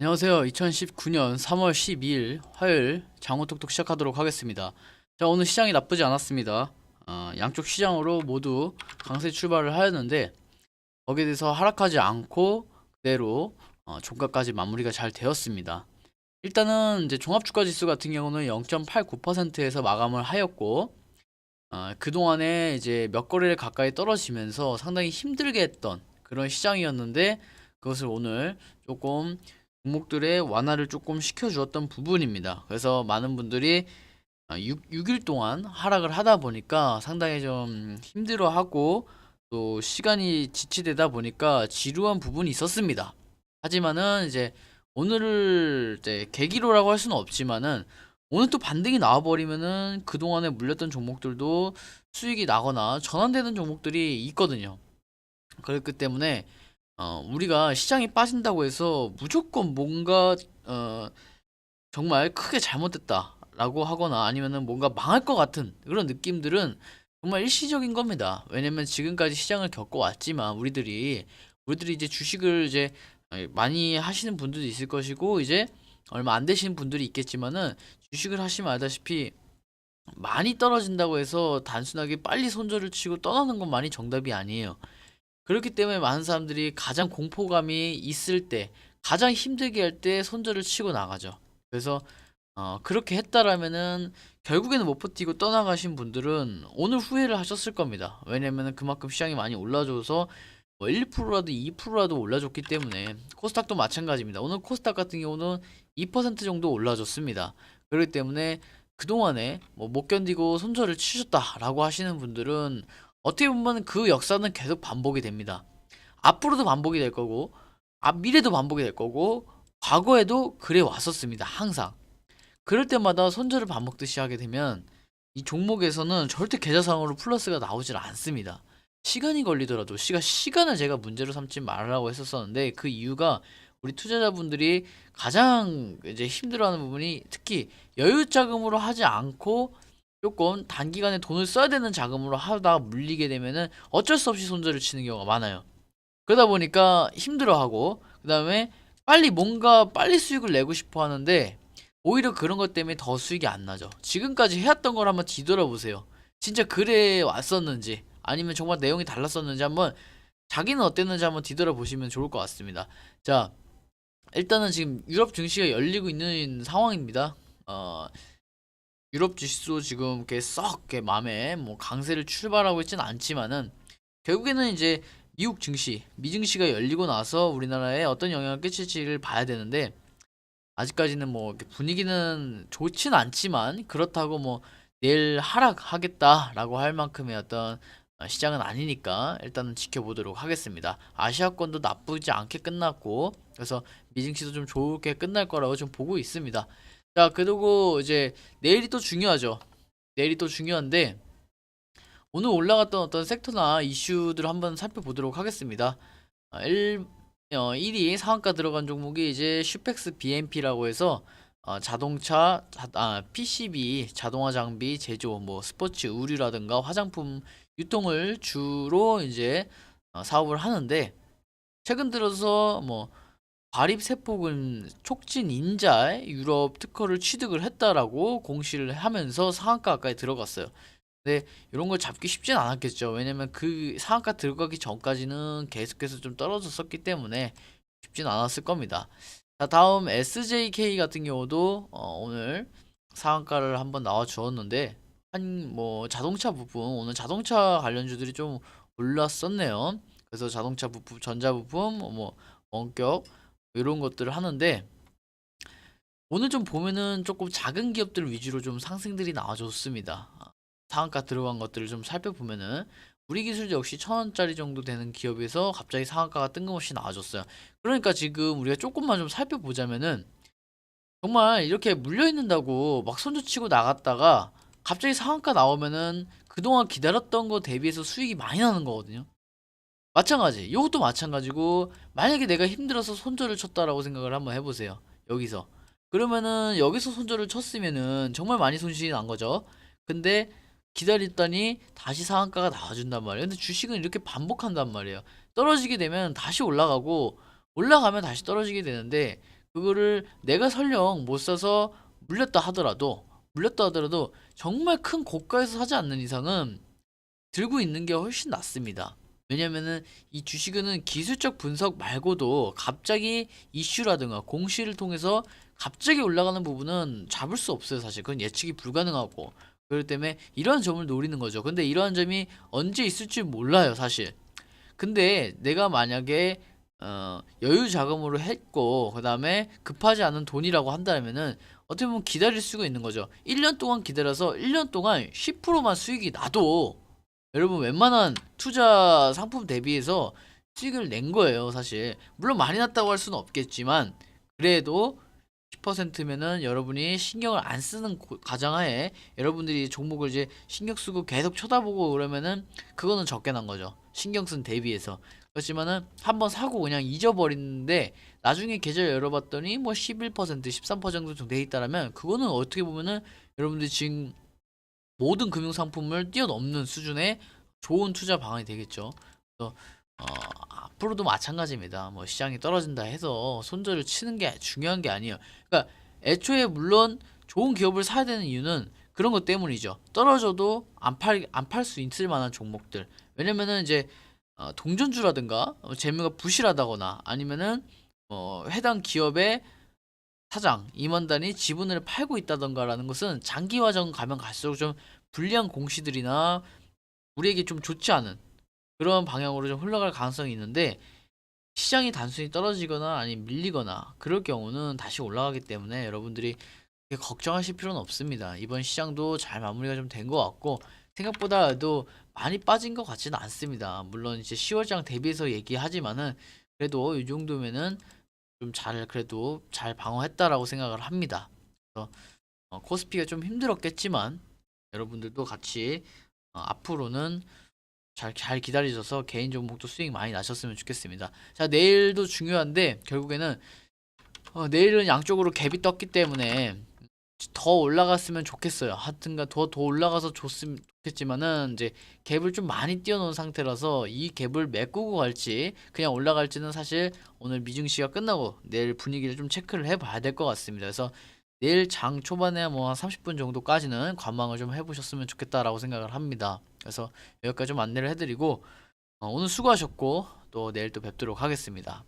안녕하세요. 2019년 3월 12일 화요일 장호톡톡 시작하도록 하겠습니다. 자, 오늘 시장이 나쁘지 않았습니다. 양쪽 시장으로 모두 강세 출발을 하였는데 거기에 대해서 하락하지 않고 그대로 종가까지 마무리가 잘 되었습니다. 일단은 이제 종합주가지수 같은 경우는 0.89%에서 마감을 하였고 그동안에 이제 몇 거래를 가까이 떨어지면서 상당히 힘들게 했던 그런 시장이었는데 그것을 오늘 조금 종목들의 완화를 조금 시켜주었던 부분입니다. 그래서 많은 분들이 6일 동안 하락을 하다 보니까 상당히 좀 힘들어하고 또 시간이 지체되다 보니까 지루한 부분이 있었습니다. 하지만은 이제 오늘을 이제 계기로라고 할 수는 없지만은 오늘 또 반등이 나와버리면은 그동안에 물렸던 종목들도 수익이 나거나 전환되는 종목들이 있거든요. 그렇기 때문에 우리가 시장이 빠진다고 해서 무조건 뭔가 정말 크게 잘못됐다라고 하거나 아니면은 뭔가 망할 것 같은 그런 느낌들은 정말 일시적인 겁니다. 왜냐면 지금까지 시장을 겪어왔지만 우리들이 이제 주식을 이제 많이 하시는 분들도 있을 것이고 이제 얼마 안 되시는 분들이 있겠지만은 주식을 하시면 알다시피 많이 떨어진다고 해서 단순하게 빨리 손절을 치고 떠나는 것만이 정답이 아니에요. 그렇기 때문에 많은 사람들이 가장 공포감이 있을 때, 가장 힘들게 할 때 손절을 치고 나가죠. 그래서 그렇게 했다라면은 결국에는 못 버티고 떠나가신 분들은 오늘 후회를 하셨을 겁니다. 왜냐면은 그만큼 시장이 많이 올라줘서 뭐 1%라도 2%라도 올라줬기 때문에 코스닥도 마찬가지입니다. 오늘 코스닥 같은 경우는 2% 정도 올라줬습니다. 그렇기 때문에 그동안에 뭐 못 견디고 손절을 치셨다라고 하시는 분들은 어떻게 보면 그 역사는 계속 반복이 됩니다. 앞으로도 반복이 될 거고, 미래도 반복이 될 거고, 과거에도 그래 왔었습니다. 항상. 그럴 때마다 손절을 반복듯이 하게 되면 이 종목에서는 절대 계좌상으로 플러스가 나오질 않습니다. 시간이 걸리더라도 시간을 제가 문제로 삼지 말라고 했었었는데 그 이유가 우리 투자자분들이 가장 이제 힘들어하는 부분이 특히 여유 자금으로 하지 않고 조금 단기간에 돈을 써야 되는 자금으로 하다가 물리게 되면은 어쩔 수 없이 손절을 치는 경우가 많아요. 그러다 보니까 힘들어하고 그다음에 빨리 수익을 내고 싶어 하는데 오히려 그런 것 때문에 더 수익이 안 나죠. 지금까지 해왔던 걸 한번 뒤돌아보세요. 진짜 그래 왔었는지 아니면 정말 내용이 달랐었는지 한번 자기는 어땠는지 한번 뒤돌아보시면 좋을 것 같습니다. 자, 일단은 지금 유럽 증시가 열리고 있는 상황입니다. 유럽 지수도 지금 이렇게 썩 이렇게 맘에 뭐 강세를 출발하고 있지는 않지만은 결국에는 이제 미국 증시, 미증시가 열리고 나서 우리나라에 어떤 영향을 끼칠지를 봐야 되는데 아직까지는 뭐 이렇게 분위기는 좋진 않지만 그렇다고 뭐 내일 하락하겠다라고 할 만큼의 어떤 시장은 아니니까 일단은 지켜보도록 하겠습니다. 아시아권도 나쁘지 않게 끝났고 그래서 미증시도 좀 좋게 끝날 거라고 좀 보고 있습니다. 자, 그리고 이제 내일이 또 중요하죠. 내일이 또 중요한데 오늘 올라갔던 어떤 섹터나 이슈들을 한번 살펴보도록 하겠습니다. 1위 상한가 들어간 종목이 이제 슈펙스 BMP라고 해서 PCB, 자동화 장비 제조, 뭐 스포츠 의류라든가 화장품 유통을 주로 이제 사업을 하는데 최근 들어서 뭐 과립세포근 촉진 인자의 유럽 특허를 취득을 했다라고 공시를 하면서 상한가 가까이 들어갔어요. 근데 이런 걸 잡기 쉽진 않았겠죠. 왜냐면 그 상한가 들어가기 전까지는 계속해서 좀 떨어졌었기 때문에 쉽진 않았을 겁니다. 자, 다음 SJK 같은 경우도 오늘 상한가를 한번 나와 주었는데 한 뭐 자동차 부품 오늘 자동차 관련주들이 좀 올랐었네요. 그래서 자동차 부품, 전자 부품, 뭐 원격 이런 것들을 하는데 오늘 좀 보면은 조금 작은 기업들 위주로 좀 상승들이 나와줬습니다. 상한가 들어간 것들을 좀 살펴보면은 우리 기술도 역시 1,000원짜리 정도 되는 기업에서 갑자기 상한가가 뜬금없이 나와줬어요. 그러니까 지금 우리가 조금만 좀 살펴보자면은 정말 이렇게 물려있는다고 막 손절치고 나갔다가 갑자기 상한가 나오면은 그동안 기다렸던 거 대비해서 수익이 많이 나는 거거든요. 마찬가지. 이것도 마찬가지고 만약에 내가 힘들어서 손절을 쳤다라고 생각을 한번 해보세요. 여기서. 그러면은 여기서 손절을 쳤으면은 정말 많이 손실이 난 거죠. 근데 기다렸더니 다시 상한가가 나와준단 말이에요. 근데 주식은 이렇게 반복한단 말이에요. 떨어지게 되면 다시 올라가고 올라가면 다시 떨어지게 되는데 그거를 내가 설령 못 사서 물렸다 하더라도 정말 큰 고가에서 사지 않는 이상은 들고 있는 게 훨씬 낫습니다. 왜냐면은 이 주식은 기술적 분석 말고도 갑자기 이슈라든가 공시를 통해서 갑자기 올라가는 부분은 잡을 수 없어요. 사실 그건 예측이 불가능하고, 그렇기 때문에 이러한 점을 노리는 거죠. 근데 이러한 점이 언제 있을지 몰라요, 사실. 근데 내가 만약에 여유 자금으로 했고 그 다음에 급하지 않은 돈이라고 한다면은 어떻게 보면 기다릴 수가 있는 거죠. 1년 동안 기다려서 1년 동안 10%만 수익이 나도 여러분 웬만한 투자 상품 대비해서 수익을 낸 거예요, 사실. 물론 많이 났다고 할 수는 없겠지만 그래도 10%면은 여러분이 신경을 안 쓰는 가정하에 여러분들이 종목을 이제 신경 쓰고 계속 쳐다보고 그러면은 그거는 적게 난 거죠. 신경 쓴 대비해서. 그렇지만은 한번 사고 그냥 잊어버리는데 나중에 계좌 열어봤더니 뭐 11%, 13% 정도 돼 있다라면 그거는 어떻게 보면은 여러분들이 지금 모든 금융 상품을 뛰어넘는 수준의 좋은 투자 방안이 되겠죠. 그래서 앞으로도 마찬가지입니다. 뭐 시장이 떨어진다 해서 손절을 치는 게 중요한 게 아니에요. 그러니까 애초에 물론 좋은 기업을 사야 되는 이유는 그런 것 때문이죠. 떨어져도 안 팔 수 있을 만한 종목들. 왜냐면은 이제 동전주라든가 재무가 부실하다거나 아니면은 해당 기업의 사장, 임원단이 지분을 팔고 있다던가라는 것은 장기화정 가면 갈수록 좀 불리한 공시들이나 우리에게 좀 좋지 않은 그런 방향으로 좀 흘러갈 가능성이 있는데, 시장이 단순히 떨어지거나 아니면 밀리거나 그럴 경우는 다시 올라가기 때문에 여러분들이 그렇게 걱정하실 필요는 없습니다. 이번 시장도 잘 마무리가 좀 된 것 같고 생각보다도 많이 빠진 것 같지는 않습니다. 물론 이제 10월장 대비해서 얘기하지만은 그래도 이 정도면은 좀 그래도 잘 방어했다라고 생각을 합니다. 그래서 코스피가 좀 힘들었겠지만 여러분들도 같이 앞으로는 잘 기다리셔서 개인 종목도 수익 많이 나셨으면 좋겠습니다. 자, 내일도 중요한데 결국에는 내일은 양쪽으로 갭이 떴기 때문에 더 올라갔으면 좋겠어요. 하여튼간 더 올라가서 좋으면 좋겠지만은 이제 갭을 좀 많이 띄워놓은 상태라서 이 갭을 메꾸고 갈지 그냥 올라갈지는 사실 오늘 미증시가 끝나고 내일 분위기를 좀 체크를 해봐야 될 것 같습니다. 그래서 내일 장 초반에 뭐 한 30분 정도까지는 관망을 좀 해보셨으면 좋겠다라고 생각을 합니다. 그래서 여기까지 좀 안내를 해드리고 오늘 수고하셨고 또 내일 또 뵙도록 하겠습니다.